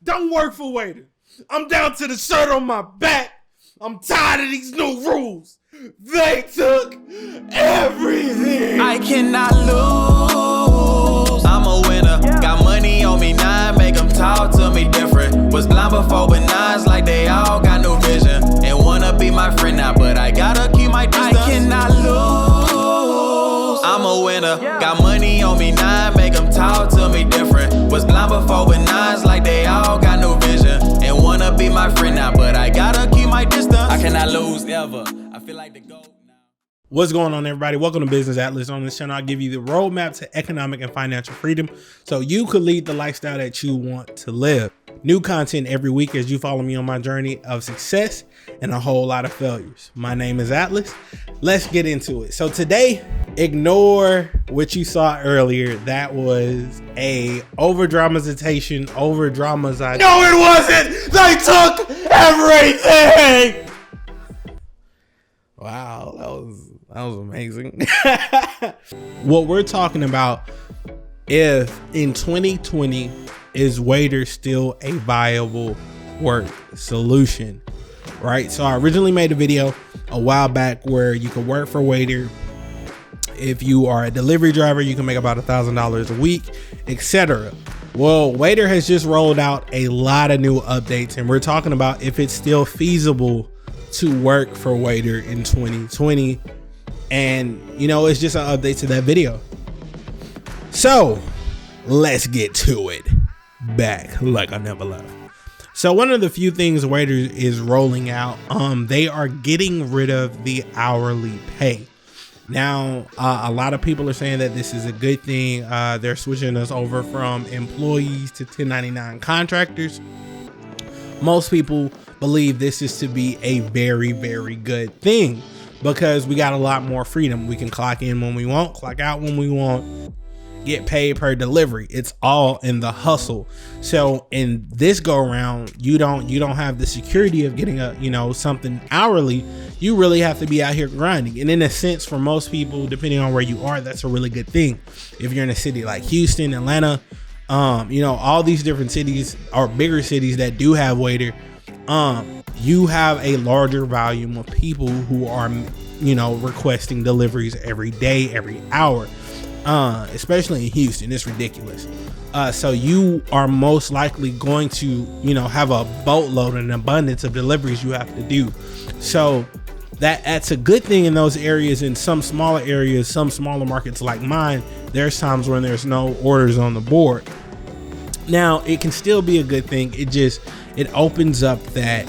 Don't work for Waitr. I'm down to the shirt on my back. I'm tired of these new rules. They took everything. I cannot lose. I'm a winner. Got money on me now, make them talk to me different. Was blind before, but now it's like they all got no vision. And wanna be my friend now, but I gotta keep my distance. I cannot lose. I'm a winner. Got money on me now, make them talk to me different. Was blind before, but now it's like they all got no vision. And wanna be my friend now, but I gotta keep my distance. I cannot lose ever. I feel like the GOAT now. What's going on, everybody? Welcome to Business Atlas. On this channel, I'll give you the roadmap to economic and financial freedom so you could lead the lifestyle that you want to live. New content every week as you follow me on my journey of success and a whole lot of failures. My name is Atlas. Let's get into it. So today, ignore what you saw earlier. That was a over-dramatization. No, it wasn't! They took everything! Wow, that was amazing. What we're talking about, if in 2020 is Waitr still a viable work solution, right? So I originally made a video a while back where you can work for Waitr. If you are a delivery driver, you can make about $1,000 a week, etc. Well, Waitr has just rolled out a lot of new updates, and we're talking about if it's still feasible to work for Waitr in 2020. And you know, it's just an update to that video. So let's get to it. Back like I never left. So one of the few things Waitr is rolling out, they are getting rid of the hourly pay. Now, a lot of people are saying that this is a good thing. They're switching us over from employees to 1099 contractors. Most people believe this is to be a very, very good thing because we got a lot more freedom. We can clock in when we want, clock out when we want, get paid per delivery. It's all in the hustle. So in this go around, you don't have the security of getting something hourly. You really have to be out here grinding. And in a sense, for most people, depending on where you are, that's a really good thing. If you're in a city like Houston, Atlanta, all these different cities or bigger cities that do have Waitr, you have a larger volume of people who are, requesting deliveries every day, every hour, especially in Houston. It's ridiculous. So you are most likely going to, have a boatload and abundance of deliveries you have to do. So that's a good thing in those areas. In some smaller areas, some smaller markets like mine, there's times when there's no orders on the board. Now, it can still be a good thing. It opens up that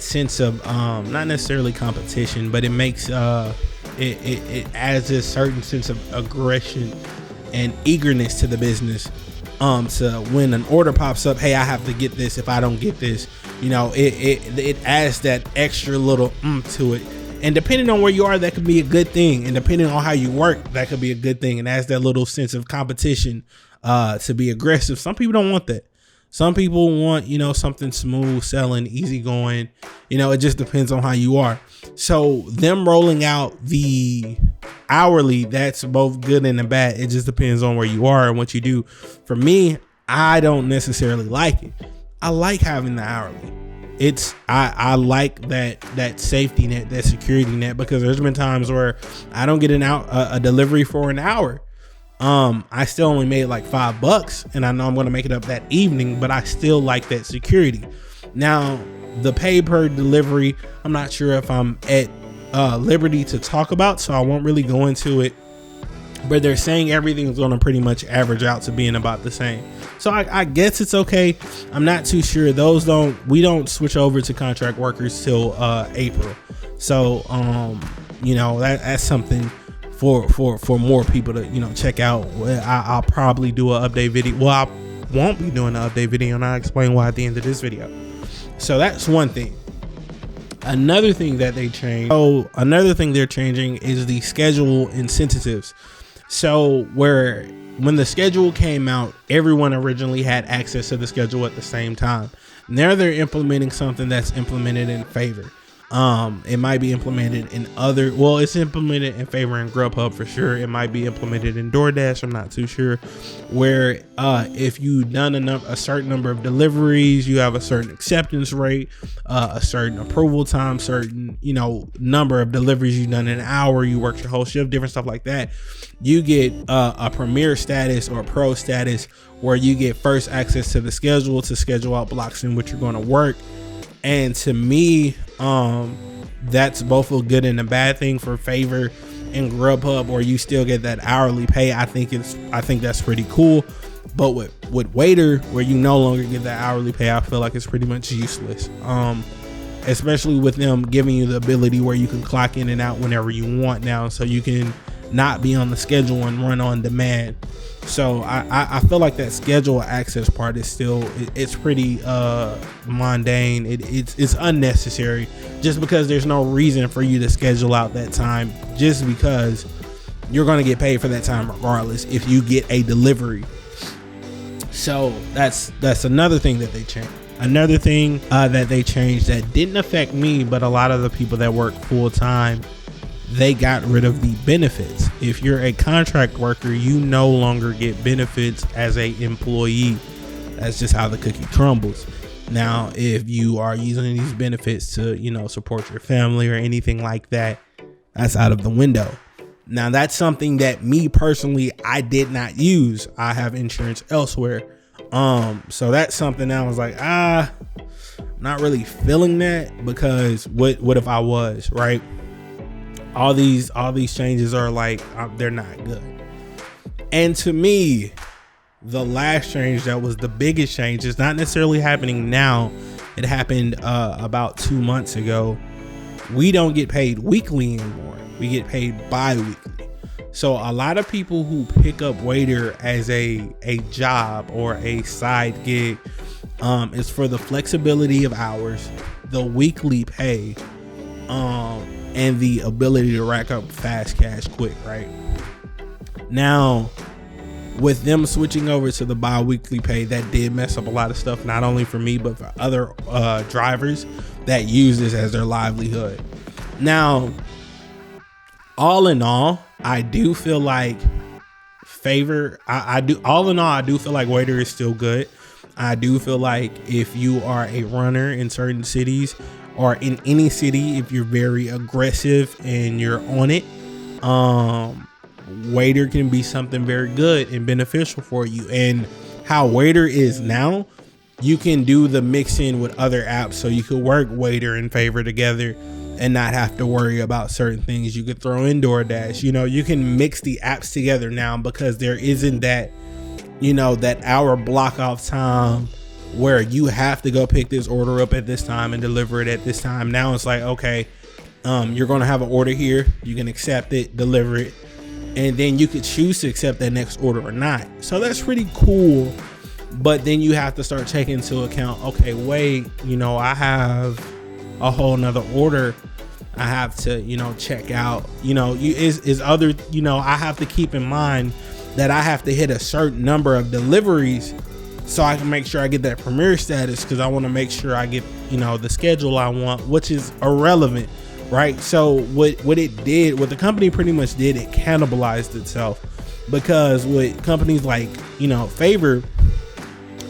sense of not necessarily competition, but it makes it adds a certain sense of aggression and eagerness to the business. So when an order pops up, hey, I have to get this. If I don't get this, it adds that extra little to it. And depending on where you are, that could be a good thing. And depending on how you work, that could be a good thing. And adds that little sense of competition to be aggressive. Some people don't want that. Some people want, something smooth, selling, easy going. It just depends on how you are. So them rolling out the hourly, that's both good and bad. It just depends on where you are and what you do. For me, I don't necessarily like it. I like having the hourly. I like that safety net, that security net, because there's been times where I don't get a delivery for an hour. I still only made like $5 and I know I'm going to make it up that evening, but I still like that security. Now, the pay per delivery, I'm not sure if I'm at liberty to talk about, so I won't really go into it, but they're saying everything's going to pretty much average out to being about the same. So I guess it's okay. I'm not too sure. We don't switch over to contract workers till April. So, that's something for more people to check out. I'll probably do an update video. Well, I won't be doing an update video, and I'll explain why at the end of this video. So that's one thing. Another thing that they changed. Oh, another thing they're changing is the schedule incentives. So when the schedule came out, everyone originally had access to the schedule at the same time. Now they're implementing something that's implemented in favor. It might be implemented in other, well, it's implemented in Favor and Grubhub for sure. It might be implemented in DoorDash, I'm not too sure, where if you've done a certain number of deliveries, you have a certain acceptance rate, a certain approval time, certain, number of deliveries you've done in an hour, you work your whole shift, different stuff like that. You get a premier status or pro status where you get first access to the schedule to schedule out blocks in which you're going to work. And to me, that's both a good and a bad thing for Favor and Grubhub, or you still get that hourly pay. I think that's pretty cool. But with Waitr, where you no longer get that hourly pay, I feel like it's pretty much useless. Especially with them giving you the ability where you can clock in and out whenever you want now, so you can not be on the schedule and run on demand. So I feel like that schedule access part is still, it's pretty mundane. It's unnecessary, just because there's no reason for you to schedule out that time, just because you're going to get paid for that time regardless if you get a delivery. So that's another thing that they changed. Another thing that they changed that didn't affect me, but a lot of the people that work full time, they got rid of the benefits. If you're a contract worker, you no longer get benefits as a employee. That's just how the cookie crumbles. Now, if you are using these benefits to, support your family or anything like that, that's out of the window. Now, that's something that me personally, I did not use. I have insurance elsewhere. So that's something that I was like, not really feeling that, because what if I was, right? All these changes are like, they're not good. And to me, the last change that was the biggest change is not necessarily happening now. It happened about 2 months ago. We don't get paid weekly anymore. We get paid bi-weekly. So a lot of people who pick up Waitr as a job or a side gig, is for the flexibility of hours, the weekly pay, and the ability to rack up fast cash quick, right? Now, with them switching over to the bi-weekly pay, that did mess up a lot of stuff, not only for me, but for other drivers that use this as their livelihood. Now, all in all, I do feel like Favor, I do feel like Waitr is still good. I do feel like if you are a runner in certain cities, or in any city, if you're very aggressive and you're on it, Waitr can be something very good and beneficial for you. And how Waitr is now, you can do the mixing with other apps, so you could work Waitr and Favor together and not have to worry about certain things. You could throw in DoorDash. You can mix the apps together now, because there isn't that, that hour block off time where you have to go pick this order up at this time and deliver it at this time. Now it's like, okay, you're going to have an order here. You can accept it, deliver it, and then you could choose to accept that next order or not. So that's pretty cool. But then you have to start taking into account, okay, wait, I have a whole nother order I have to, check out, I have to keep in mind that I have to hit a certain number of deliveries so I can make sure I get that premier status, because I want to make sure I get, the schedule I want, which is irrelevant, right? So what the company pretty much did, it cannibalized itself, because with companies like, Favor,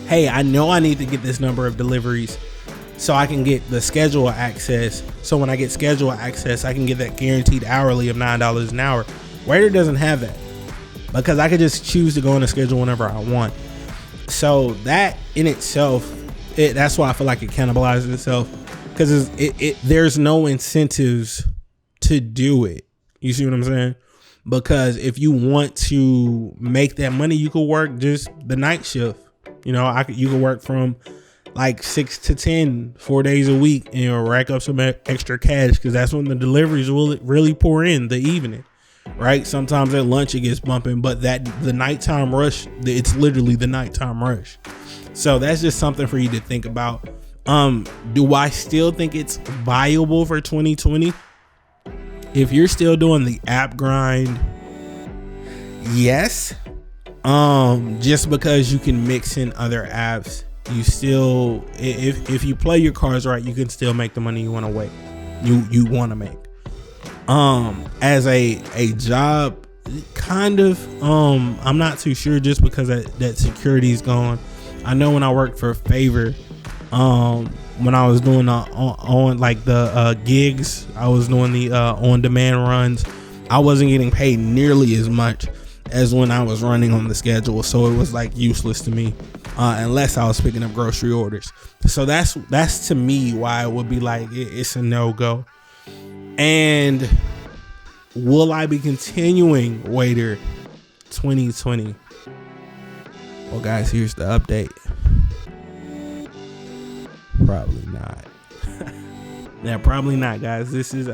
hey, I know I need to get this number of deliveries so I can get the schedule access. So when I get schedule access, I can get that guaranteed hourly of $9 an hour. Waitr doesn't have that, because I could just choose to go on the schedule whenever I want. So that in itself, that's why I feel like it cannibalizes itself, because there's no incentives to do it. You see what I'm saying? Because if you want to make that money, you could work just the night shift. You could work from like 6 to 10, 4 days a week, and rack up some extra cash, because that's when the deliveries will really pour in the evening. Right? Sometimes at lunch it gets bumping, but the nighttime rush, it's literally the nighttime rush. So that's just something for you to think about. Do I still think it's viable for 2020? If you're still doing the app grind, yes. Just because you can mix in other apps, you still, if you play your cards right, you can still make the money you want to you want to make. As a job, kind of, I'm not too sure, just because that security is gone. I know when I worked for Favor, when I was doing on like the gigs, I was doing the on demand runs, I wasn't getting paid nearly as much as when I was running on the schedule, so it was like useless to me, unless I was picking up grocery orders. So that's to me why it would be like it's a no-go. And will I be continuing Waitr 2020? Well, guys, here's the update. Probably not. Yeah, probably not, guys. This is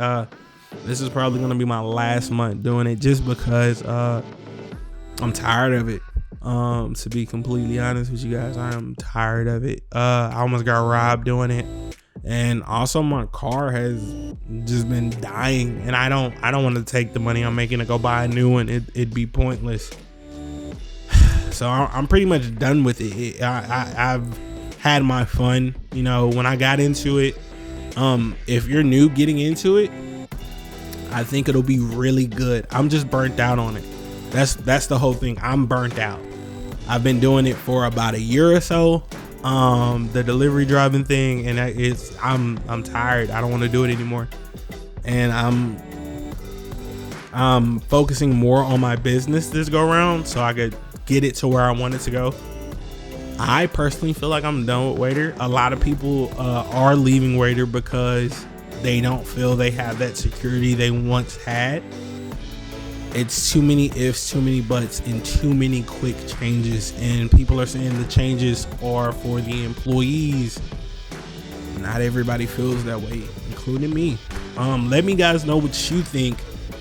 probably gonna be my last month doing it, just because I'm tired of it. To be completely honest with you guys, I am tired of it. I almost got robbed doing it, and also my car has just been dying, and I don't want to take the money I'm making to go buy a new one. It'd be pointless. So I'm pretty much done with it. I've had my fun. You know, when I got into it, if you're new getting into it, I think it'll be really good. I'm just burnt out on it. That's the whole thing. I'm burnt out. I've been doing it for about a year or so, the delivery driving thing, and I'm tired. I don't want to do it anymore, and I'm focusing more on my business this go around, so I could get it to where I want it to go. I personally feel like I'm done with Waitr. A lot of people are leaving Waitr because they don't feel they have that security they once had. It's too many ifs, too many buts, and too many quick changes. And people are saying the changes are for the employees. Not everybody feels that way, including me. Let me guys know what you think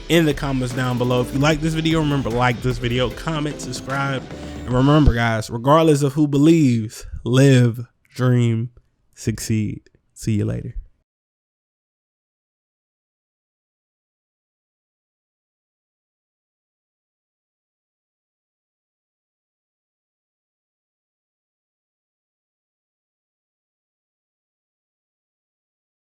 in the comments down below. If you like this video, remember, like this video, comment, subscribe. And remember, guys, regardless of who believes, live, dream, succeed. See you later.